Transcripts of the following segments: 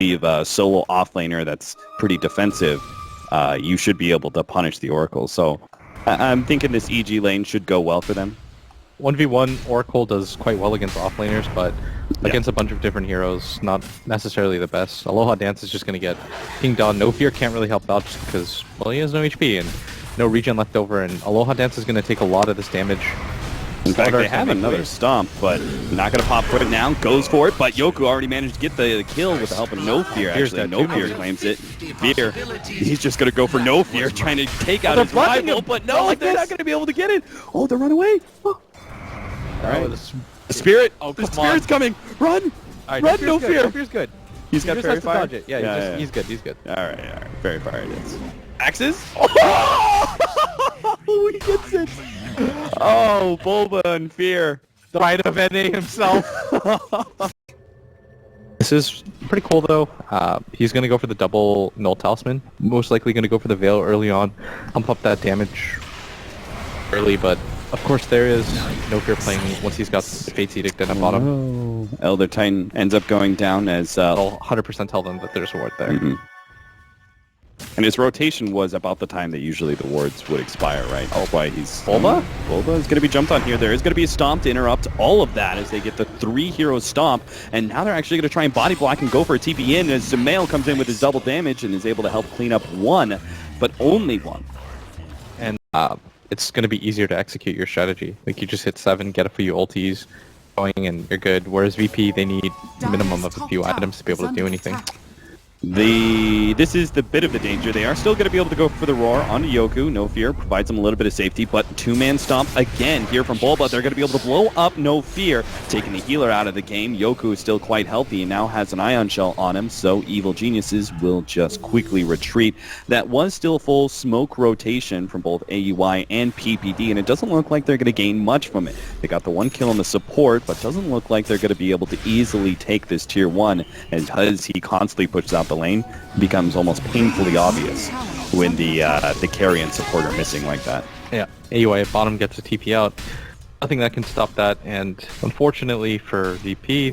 leave a solo offlaner that's pretty defensive, you should be able to punish the Oracle. So I'm thinking this EG lane should go well for them. 1v1, Oracle does quite well against offlaners, but against a bunch of different heroes, not necessarily the best. Aloha Dance is just going to get pinged on. No Fear can't really help out just because, well, he has no HP and no regen left over, and Aloha Dance is going to take a lot of this damage. In fact, they have another stomp, but not going to pop for it now. Goes for it, but Yoku already managed to get the kill with the help of No Fear. Actually, No Fear claims it. Fear, he's just going to go for No Fear, trying to take out his rival, but no, they're not going to be able to get it. Oh, they're running away. Oh. All right. The Spirit. Oh, the Spirit's coming. Run. Right, run, No Fear. No Fear's good. He's got Fairy Fire? Yeah, he's good. He's good. All right. Fairy Fire it is. Axes? Oh, he gets it. Oh, Bulba and Fear. The right of NA himself. This is pretty cool, though. He's going to go for the double Null Talisman. Most likely going to go for the Veil early on. Pump up that damage early, but of course there is No Fear playing once he's got Fate's Edict in at bottom. Elder Titan ends up going down as... I'll 100% tell them that there's a ward there. And his rotation was about the time that usually the wards would expire, right? That's why he's... Bulba? Bulba is going to be jumped on here. There is going to be a stomp to interrupt all of that as they get the 3 heroes stomp. And now they're actually going to try and body block and go for a TP in as Sumail comes in with his double damage and is able to help clean up 1, but only 1. And it's going to be easier to execute your strategy. Like, you just hit 7, get a few ultis going, and you're good. Whereas VP, they need a minimum of a few items to be able to do anything. This is the bit of the danger. They are still going to be able to go for the roar onto Yoku. No Fear provides them a little bit of safety, but 2-man stomp again here from Bulba. They're going to be able to blow up No Fear, taking the healer out of the game. Yoku is still quite healthy and now has an Ion Shell on him, so Evil Geniuses will just quickly retreat. That was still full smoke rotation from both AUI and PPD, and it doesn't look like they're going to gain much from it. They got the 1 kill on the support, but doesn't look like they're going to be able to easily take this tier 1, as he constantly pushes out the lane. Becomes almost painfully obvious when the carry and support are missing like that. Yeah, AUI at bottom gets a TP out. Nothing that can stop that, and unfortunately for VP,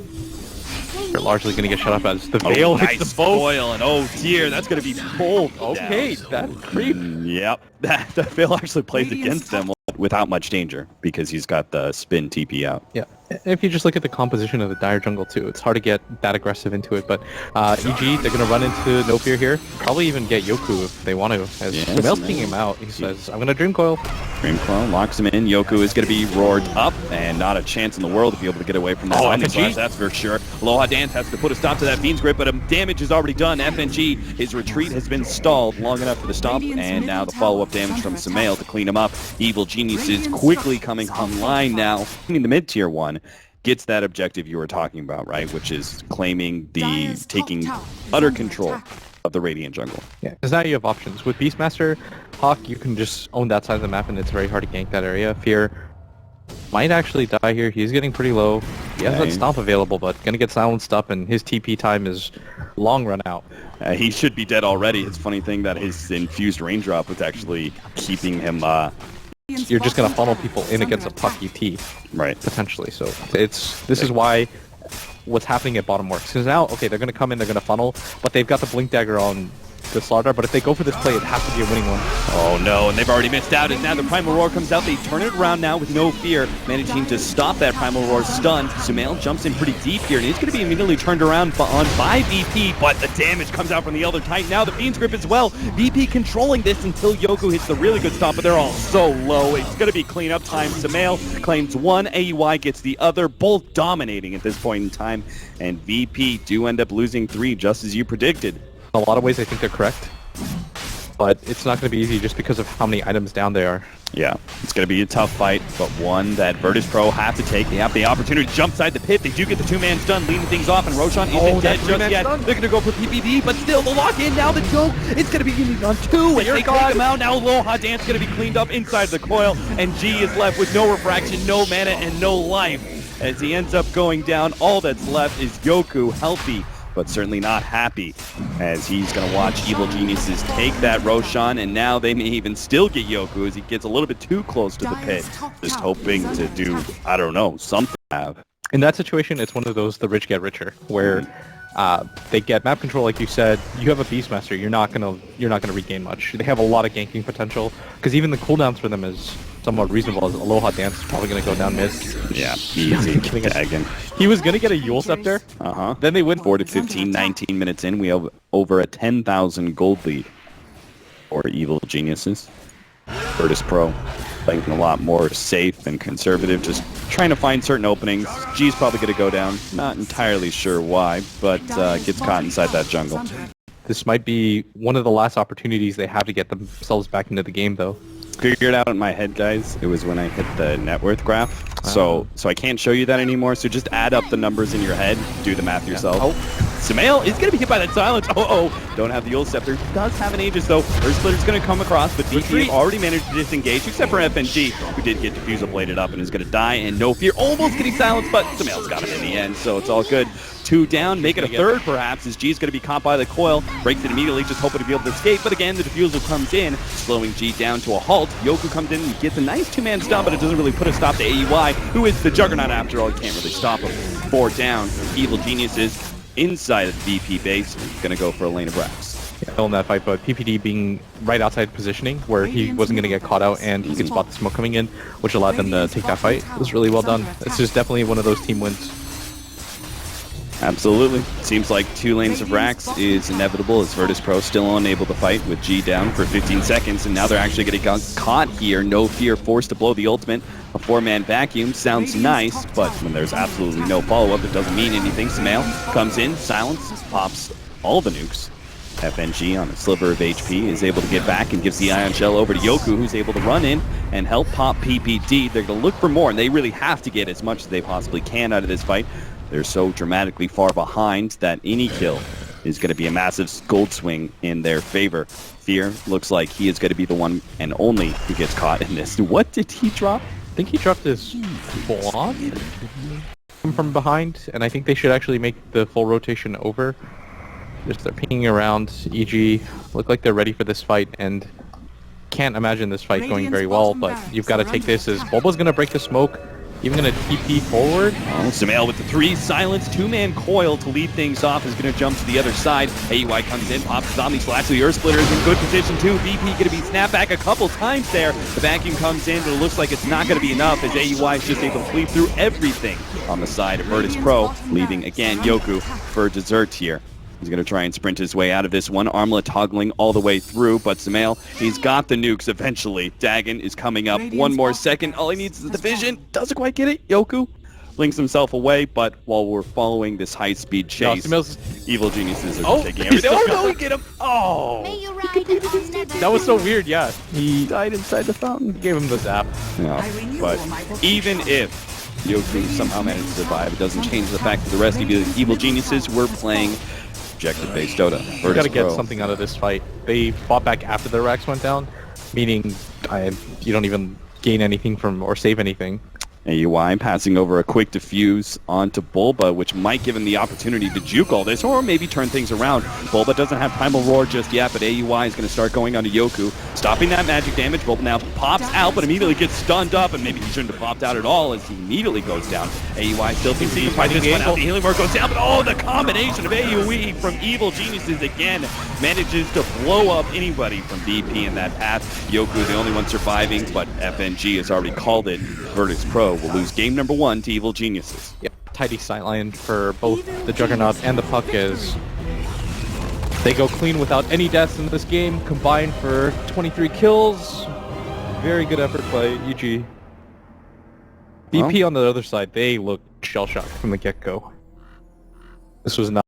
they're largely going to get shut up as the Veil hits the foil, and oh dear, that's going to be pulled. Okay, that creep. Yep, that Veil actually plays against them without much danger because he's got the spin TP out. Yeah. If you just look at the composition of the Dire jungle too, it's hard to get that aggressive into it, but EG, they're going to run into No Fear here. Probably even get Yoku if they want to. As Sumail's pinging him out, he says, I'm going to Dream Coil. Dream Coil locks him in. Yoku is going to be roared up, and not a chance in the world to be able to get away from that. FNG? That's for sure. Aloha Dance has to put a stop to that Fiend's Grip, but damage is already done. FNG, his retreat has been stalled long enough for the stomp, and now the follow-up damage from Sumail to clean him up. Evil Genius is quickly coming online now. In the mid-tier 1, gets that objective you were talking about, right? Which is taking utter control of the Radiant jungle. Yeah, because now you have options. With Beastmaster, Hawk, you can just own that side of the map, and it's very hard to gank that area. Fear might actually die here. He's getting pretty low. He has that stomp available, but gonna get silenced up, and his TP time is long run out. He should be dead already. It's a funny thing that his infused raindrop was actually keeping him... You're just going to funnel people in against a puck ET. Right. Potentially. So this is why what's happening at bottom works. Because now, okay, they're going to come in, they're going to funnel, but they've got the Blink Dagger on the Slardar, but if they go for this play, it has to be a winning one. Oh no, and they've already missed out, as now the Primal Roar comes out. They turn it around now with No Fear, managing to stop that Primal Roar stun. Sumail jumps in pretty deep here, and he's going to be immediately turned around by VP, but the damage comes out from the Elder Titan. Now the Fiend's Grip as well. VP controlling this until Yoku hits the really good stop, but they're all so low. It's going to be cleanup time. Sumail claims 1, AUI gets the other, both dominating at this point in time, and VP do end up losing 3, just as you predicted. In a lot of ways, I think they're correct, but it's not going to be easy just because of how many items down they are. Yeah, it's going to be a tough fight, but one that Virtus Pro have to take. They have the opportunity to jump side the pit. They do get the 2-man stun, leading things off, and Roshan isn't dead just yet. They're going to go for PPD, but still the lock in. Now the joke, it's going to be unique on 2, and they take him out. Now Aloha Dance going to be cleaned up inside the coil, and G is left with no refraction, no mana, and no life. As he ends up going down, all that's left is Yoku, healthy, but certainly not happy, as he's going to watch Evil Geniuses take that Roshan, and now they may even still get Yoku as he gets a little bit too close to the pit, just hoping to do, I don't know, something. In that situation, it's one of those the rich get richer, where They get map control, like you said. You have a Beastmaster. You're not gonna regain much. They have a lot of ganking potential because even the cooldowns for them is somewhat reasonable. As Aloha Dance is probably gonna go down mid. Yeah, easy. Dagon. He was gonna get a Yule Scepter. Then they win 4 to 15, 19 minutes in. We have over a 10,000 gold lead for Evil Geniuses. Virtus Pro playing a lot more safe and conservative, just trying to find certain openings. G's probably going to go down. Not entirely sure why, but gets caught inside that jungle. This might be one of the last opportunities they have to get themselves back into the game, though. Figured out in my head, guys. It was when I hit the net worth graph. So I can't show you that anymore. So just add up the numbers in your head. Do the math yourself. Oh, Sumail is going to be hit by that silence. Don't have the Yule Scepter. Does have an Aegis, though. Earth Splitter's going to come across, but DP already managed to disengage, except for FNG, who did get Diffusal bladed up and is going to die. And No Fear almost getting silenced, but Sumail's got him in the end, so it's all good. 2 down, make it a third perhaps, as G's going to be caught by the coil. Breaks it immediately, just hoping to be able to escape. But again, the Diffusal comes in, slowing G down to a halt. Yoku comes in and gets a nice 2-man stop, but it doesn't really put a stop to AEY, who is the juggernaut after all. You can't really stop him. 4 down. Evil Geniuses inside of the VP base. Going to go for a lane of Rax. Yeah, in that fight, but PPD being right outside positioning where he wasn't going to get caught out and he could spot the smoke coming in, which allowed them to take that fight. It was really well done. This is definitely one of those team wins. Absolutely. Seems like 2 lanes of Rax is inevitable as Virtus Pro still unable to fight with G down for 15 seconds, and now they're actually getting caught here. No Fear forced to blow the ultimate. A 4-man vacuum sounds nice, but when there's absolutely no follow-up, it doesn't mean anything. Sumail comes in, silence, pops all the nukes. FNG on a sliver of HP is able to get back and gives the Ion Shell over to Yoku, who's able to run in and help pop PPD. They're going to look for more, and they really have to get as much as they possibly can out of this fight. They're so dramatically far behind that any kill is going to be a massive gold swing in their favor. Fear looks like he is going to be the one and only who gets caught in this. What did he drop? I think he dropped his block from behind, and I think they should actually make the full rotation over. Just they're pinging around. EG look like they're ready for this fight, and can't imagine this fight going very well, but you've got to take this as Bulba's going to break the smoke. Even going to TP forward. Oh, Sumail with the 3 silence, 2-man coil to lead things off is going to jump to the other side. AUI comes in, pops Zombie Slash. The Earth Splitter is in good position too. VP going to be snapped back a couple times there. The vacuum comes in, but it looks like it's not going to be enough as AUI is just able to sleep through everything on the side of Virtus Pro, leaving again Yoku for dessert here. He's going to try and sprint his way out of this one. Armlet toggling all the way through, but Sumail, he's got the nukes eventually. Dagon is coming up. 1 more second. All he needs is the vision. Doesn't quite get it. Yoku links himself away, but while we're following this high-speed chase, Evil Geniuses are taking everything. Oh, no, he get him. Oh! That was so weird, yeah. He died inside the fountain. He gave him the zap. Yeah, but even if Yoku somehow managed to survive, it doesn't change the fact that the rest of the Evil Geniuses were playing objective-based Dota. You gotta get something out of this fight. They fought back after the Rax went down, meaning you don't even gain anything from or save anything. AUI passing over a quick diffuse onto Bulba, which might give him the opportunity to juke all this, or maybe turn things around. Bulba doesn't have Primal Roar just yet, but AUI is going to start going onto Yoku, stopping that magic damage. Bulba now pops out, but immediately gets stunned up, and maybe he shouldn't have popped out at all as he immediately goes down. AUI still continues fighting this one out. The healing ward goes down, but the combination of AoE from Evil Geniuses again manages to blow up anybody from BP in that path. Yoku, the only one surviving, but FNG has already called it. Virtus Pro will lose game number 1 to Evil Geniuses. Yep, tidy sightline for both the Juggernaut and the Puck as they go clean without any deaths in this game, combined for 23 kills. Very good effort by EG. BP on the other side, they look shell-shocked from the get-go. This was not